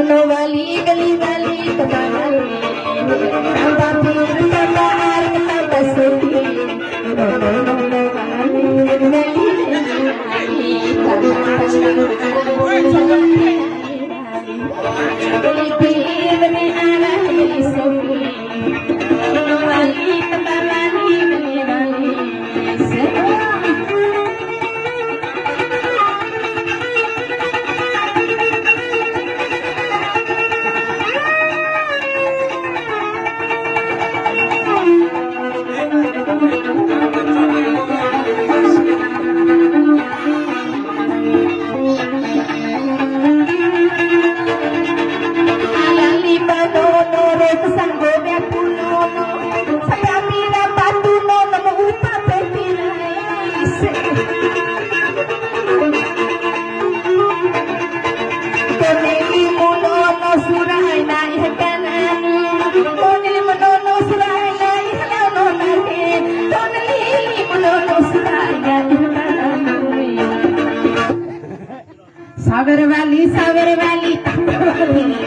दोनों वाली गली वाली कबाली बाबी बाबा आर का बसती दोनों वाली गली वाली पीर में आ रही सोफी दोनों वाली कबाली गली वाली सागर वाली